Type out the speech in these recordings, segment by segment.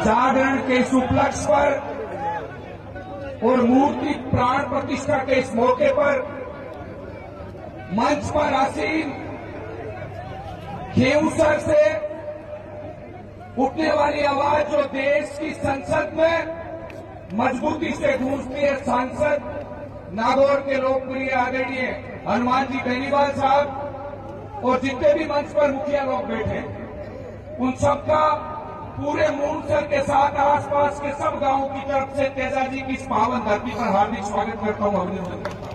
जागरण के इस उपलक्ष्य पर और मूर्ति प्राण प्रतिष्ठा के इस मौके पर मंच पर आसीन खेऊसर से उठने वाली आवाज जो देश की संसद में मजबूती से गूंजती है, सांसद नागौर के लोकप्रिय आदरणीय हनुमान जी बेनीवाल साहब और जितने भी मंच पर मुखिया लोग बैठे, उन सबका पूरे मूलसर के साथ आसपास के सब गांवों की तरफ से तेजाजी की इस पावन धरती पर हार्दिक स्वागत करता हूं, अभिनंदन करता हूं।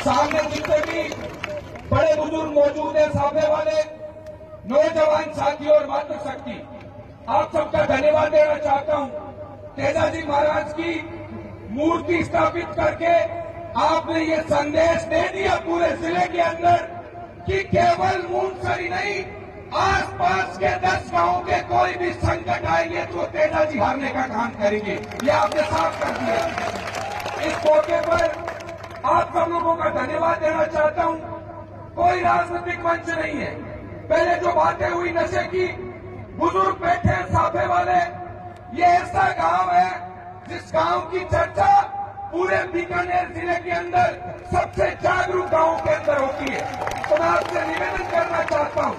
सामने जितने भी बड़े बुजुर्ग मौजूद हैं, सामने वाले नौजवान साथी और मातृशक्ति, आप सबका धन्यवाद देना चाहता हूं। तेजाजी महाराज की मूर्ति स्थापित करके आपने ये संदेश दे दिया पूरे जिले के अंदर कि केवल मूलसर ही नहीं, आसपास के 10 गांवों के कोई भी संकट आएंगे तो तेजाजी हारने का काम करेंगे, ये आपने साफ कर दिया। इस मौके पर आप सब लोगों का धन्यवाद देना चाहता हूं। कोई राजनीतिक मंच नहीं है। पहले जो बातें हुई नशे की, बुजुर्ग बैठे हैं साफे वाले, ये ऐसा गांव है जिस गांव की चर्चा पूरे बीकानेर जिले के अंदर सबसे जागरूक गांवों के अंदर होती है। तो मैं आपसे निवेदन करना चाहता हूं,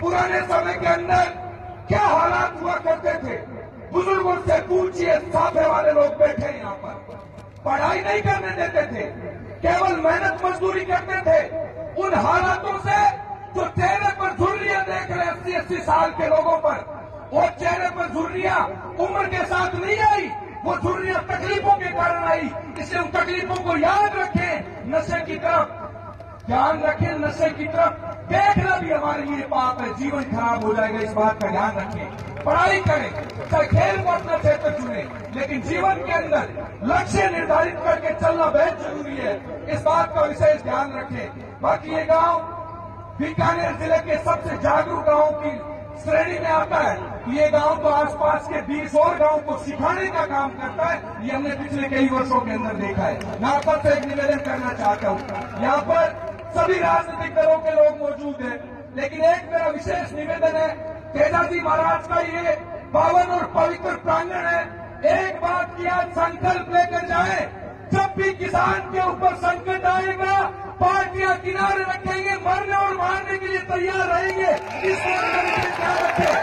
पुराने समय के अंदर क्या हालात हुआ करते थे, बुजुर्गों से पूछिए। साफे वाले लोग बैठे हैं यहाँ पर, पढ़ाई नहीं करने देते थे, केवल मेहनत मजदूरी करते थे। उन हालातों से जो चेहरे पर झुर्रियां देख रहे 80-80 साल के लोगों पर, वो चेहरे पर झुर्रियां उम्र के साथ नहीं आई, वो झुर्रियां तकलीफों के कारण आई। इसलिए उन तकलीफों को याद रखें, नशे की तरफ ध्यान रखें, नशे की तरफ देखना भी हमारे लिए पाप है, जीवन खराब हो जाएगा, इस बात का ध्यान रखें। पढ़ाई करें, चाहे खेल को अपना क्षेत्र चुने, लेकिन जीवन के अंदर लक्ष्य निर्धारित करके चलना बेहद जरूरी है, इस बात का विशेष ध्यान रखें। बाकी ये गांव बीकानेर जिले के सबसे जागरूक गांवों की श्रेणी में आता है। ये गांव तो आसपास के 20 और गांव को सिखाने का काम करता है, ये हमने पिछले कई वर्षों के अंदर देखा है। मैं आप सबसे एक निवेदन करना चाहता हूं, यहाँ पर सभी राजनीतिक दलों के लोग मौजूद हैं, लेकिन एक मेरा विशेष निवेदन है, तेजाजी महाराज का ये पावन और पवित्र प्रांगण है, एक बात की आज संकल्प लेकर जाए, जब भी किसान के ऊपर संकट आएगा, पार्टियां किनारे रखेंगे, मरने और मारने के लिए तैयार रहेंगे, इसको ध्यान रखें।